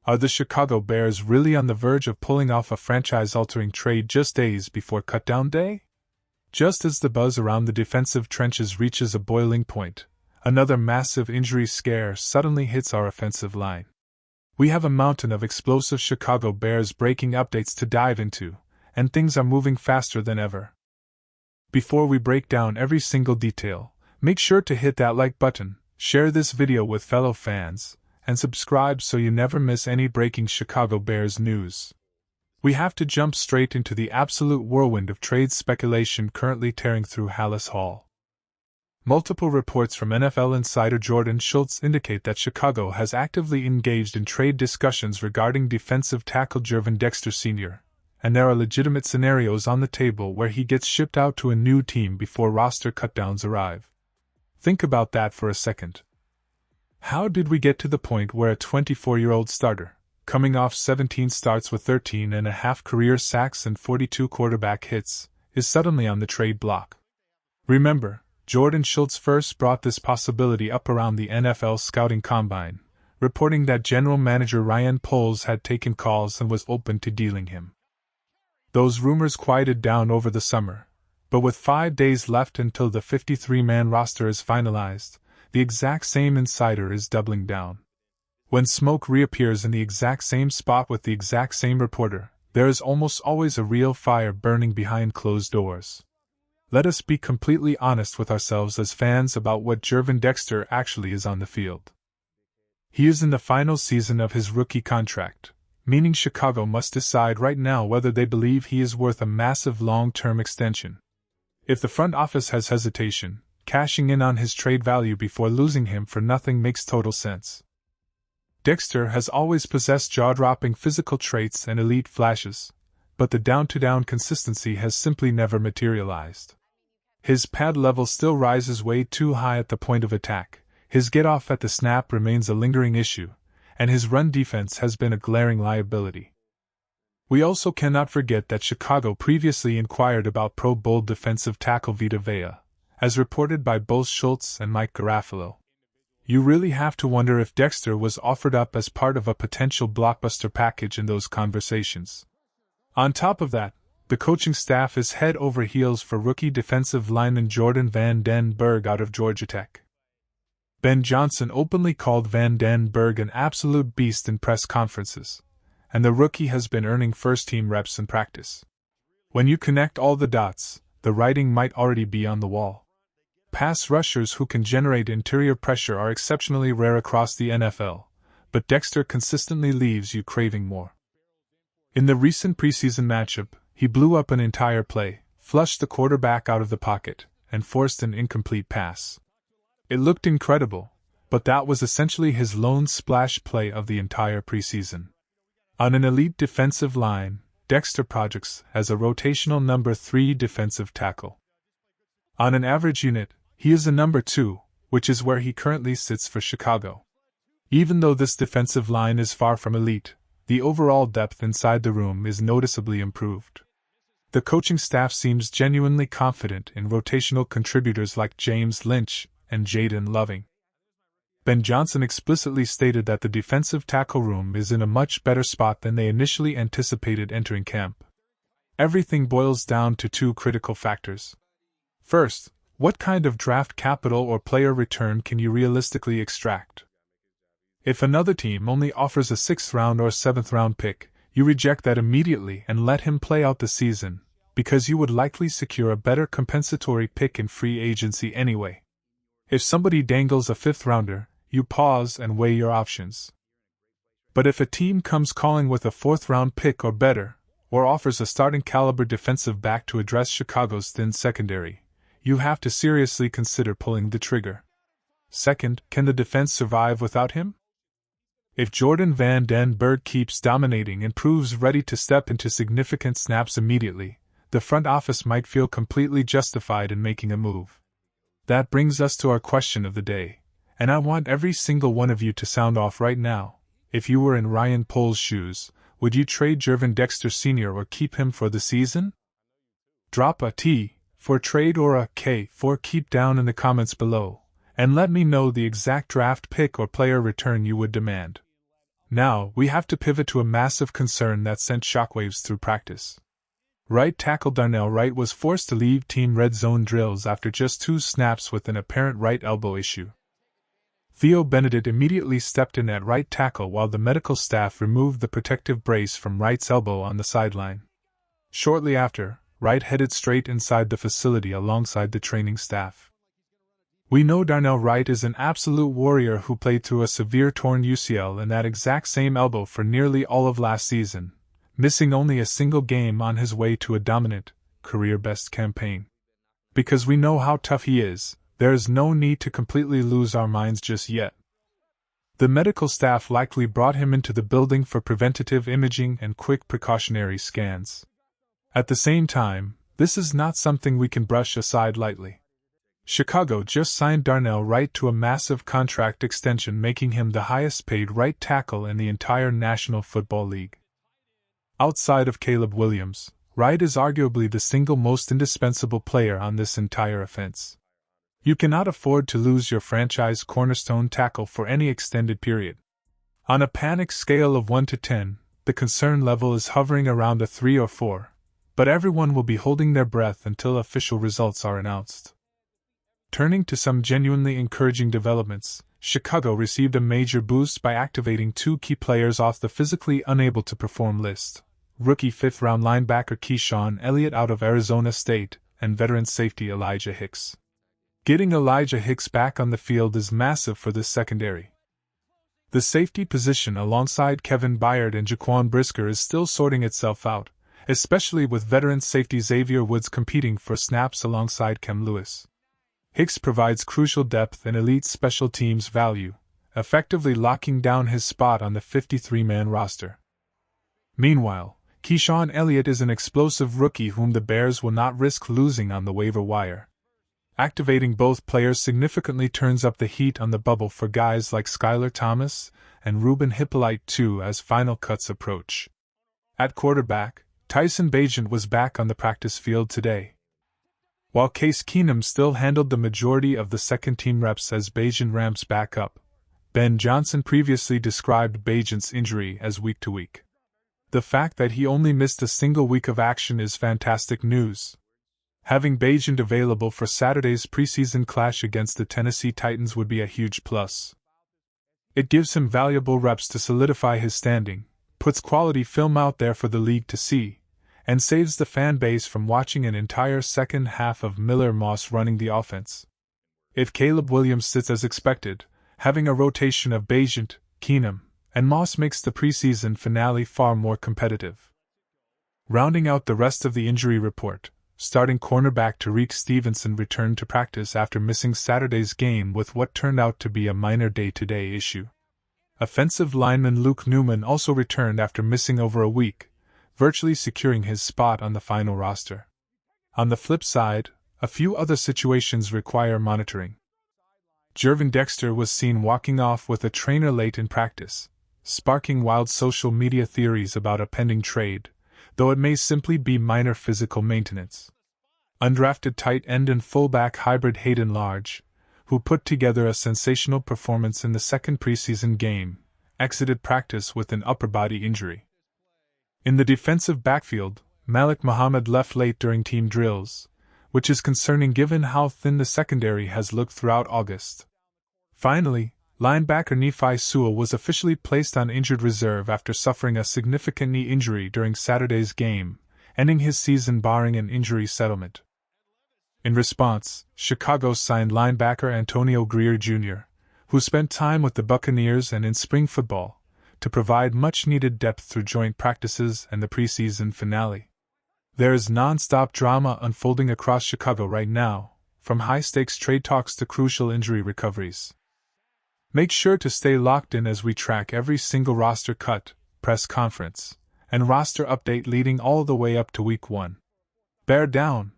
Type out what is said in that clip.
Are the Chicago Bears really on the verge of pulling off a franchise-altering trade just days before cutdown day? Just as the buzz around the defensive trenches reaches a boiling point, another massive injury scare suddenly hits our offensive line. We have a mountain of explosive Chicago Bears breaking updates to dive into, and things are moving faster than ever. Before we break down every single detail, make sure to hit that like button, share this video with fellow fans, and subscribe so you never miss any breaking Chicago Bears news. We have to jump straight into the absolute whirlwind of trade speculation currently tearing through Halas Hall. Multiple reports from NFL insider Jordan Schultz indicate that Chicago has actively engaged in trade discussions regarding defensive tackle Gervon Dexter Sr., and there are legitimate scenarios on the table where he gets shipped out to a new team before roster cutdowns arrive. Think about that for a second. How did we get to the point where a 24-year-old starter, coming off 17 starts with 13.5 career sacks and 42 quarterback hits, is suddenly on the trade block? Remember, Jordan Schultz first brought this possibility up around the NFL scouting combine, reporting that general manager Ryan Poles had taken calls and was open to dealing him. Those rumors quieted down over the summer, but with 5 days left until the 53-man roster is finalized, the exact same insider is doubling down. When smoke reappears in the exact same spot with the exact same reporter, there is almost always a real fire burning behind closed doors. Let us be completely honest with ourselves as fans about what Gervon Dexter actually is on the field. He is in the final season of his rookie contract, meaning Chicago must decide right now whether they believe he is worth a massive long-term extension. If the front office has hesitation, cashing in on his trade value before losing him for nothing makes total sense. Dexter has always possessed jaw-dropping physical traits and elite flashes, but the down-to-down consistency has simply never materialized. His pad level still rises way too high at the point of attack, his get-off at the snap remains a lingering issue, and his run defense has been a glaring liability. We also cannot forget that Chicago previously inquired about Pro Bowl defensive tackle Vita Vea, as reported by both Schultz and Mike Garafolo. You really have to wonder if Dexter was offered up as part of a potential blockbuster package in those conversations. On top of that, the coaching staff is head over heels for rookie defensive lineman Jordan Van Den Berg out of Georgia Tech. Ben Johnson openly called Van Den Berg an absolute beast in press conferences, and the rookie has been earning first-team reps in practice. When you connect all the dots, the writing might already be on the wall. Pass rushers who can generate interior pressure are exceptionally rare across the NFL, but Dexter consistently leaves you craving more. In the recent preseason matchup, he blew up an entire play, flushed the quarterback out of the pocket, and forced an incomplete pass. It looked incredible, but that was essentially his lone splash play of the entire preseason. On an elite defensive line, Dexter projects as a rotational number 3 defensive tackle. On an average unit, he is a number 2, which is where he currently sits for Chicago. Even though this defensive line is far from elite, the overall depth inside the room is noticeably improved. The coaching staff seems genuinely confident in rotational contributors like James Lynch and Jaden Loving. Ben Johnson explicitly stated that the defensive tackle room is in a much better spot than they initially anticipated entering camp. Everything boils down to 2 critical factors. First, what kind of draft capital or player return can you realistically extract? If another team only offers a 6th round or 7th round pick, you reject that immediately and let him play out the season, because you would likely secure a better compensatory pick in free agency anyway. If somebody dangles a 5th rounder, you pause and weigh your options. But if a team comes calling with a 4th round pick or better, or offers a starting caliber defensive back to address Chicago's thin secondary, you have to seriously consider pulling the trigger. Second, can the defense survive without him? If Jordan Van Den Berg keeps dominating and proves ready to step into significant snaps immediately, the front office might feel completely justified in making a move. That brings us to our question of the day, and I want every single one of you to sound off right now. If you were in Ryan Poles' shoes, would you trade Gervon Dexter Sr. or keep him for the season? Drop a T for trade or a K for keep down in the comments below, and let me know the exact draft pick or player return you would demand. Now, we have to pivot to a massive concern that sent shockwaves through practice. Right tackle Darnell Wright was forced to leave team red zone drills after just 2 snaps with an apparent right elbow issue. Theo Benedict immediately stepped in at right tackle while the medical staff removed the protective brace from Wright's elbow on the sideline. Shortly after, Wright headed straight inside the facility alongside the training staff. We know Darnell Wright is an absolute warrior who played through a severe torn UCL in that exact same elbow for nearly all of last season, missing only a single game on his way to a dominant, career-best campaign. Because we know how tough he is, there is no need to completely lose our minds just yet. The medical staff likely brought him into the building for preventative imaging and quick precautionary scans. At the same time, this is not something we can brush aside lightly. Chicago just signed Darnell Wright to a massive contract extension, making him the highest-paid right tackle in the entire National Football League. Outside of Caleb Williams, Wright is arguably the single most indispensable player on this entire offense. You cannot afford to lose your franchise cornerstone tackle for any extended period. On a panic scale of 1 to 10, the concern level is hovering around a 3 or 4, but everyone will be holding their breath until official results are announced. Turning to some genuinely encouraging developments, Chicago received a major boost by activating 2 key players off the physically unable to perform list: rookie 5th-round linebacker Keyshawn Elliott out of Arizona State, and veteran safety Elijah Hicks. Getting Elijah Hicks back on the field is massive for this secondary. The safety position alongside Kevin Byard and Jaquan Brisker is still sorting itself out, especially with veteran safety Xavier Woods competing for snaps alongside Cam Lewis. Hicks provides crucial depth and elite special teams value, effectively locking down his spot on the 53-man roster. Meanwhile, Keyshawn Elliott is an explosive rookie whom the Bears will not risk losing on the waiver wire. Activating both players significantly turns up the heat on the bubble for guys like Skylar Thomas and Ruben Hippolyte II as final cuts approach. At quarterback, Tyson Bagent was back on the practice field today. While Case Keenum still handled the majority of the second-team reps as Bagent ramps back up, Ben Johnson previously described Bagent's injury as week-to-week. The fact that he only missed a single week of action is fantastic news. Having Bagent available for Saturday's preseason clash against the Tennessee Titans would be a huge plus. It gives him valuable reps to solidify his standing, puts quality film out there for the league to see, and saves the fan base from watching an entire second half of Miller Moss running the offense. If Caleb Williams sits as expected, having a rotation of Bagent, Keenum, and Moss makes the preseason finale far more competitive. Rounding out the rest of the injury report, starting cornerback Tariq Stevenson returned to practice after missing Saturday's game with what turned out to be a minor day-to-day issue. Offensive lineman Luke Newman also returned after missing over a week, virtually securing his spot on the final roster. On the flip side, a few other situations require monitoring. Gervon Dexter was seen walking off with a trainer late in practice, sparking wild social media theories about a pending trade, though it may simply be minor physical maintenance. Undrafted tight end and fullback hybrid Hayden Large, who put together a sensational performance in the second preseason game, exited practice with an upper body injury. In the defensive backfield, Malik Muhammad left late during team drills, which is concerning given how thin the secondary has looked throughout August. Finally, linebacker Nephi Sewell was officially placed on injured reserve after suffering a significant knee injury during Saturday's game, ending his season barring an injury settlement. In response, Chicago signed linebacker Antonio Grier Jr., who spent time with the Buccaneers and in spring football, to provide much-needed depth through joint practices and the preseason finale. There is non-stop drama unfolding across Chicago right now, from high-stakes trade talks to crucial injury recoveries. Make sure to stay locked in as we track every single roster cut, press conference, and roster update leading all the way up to Week 1. Bear down,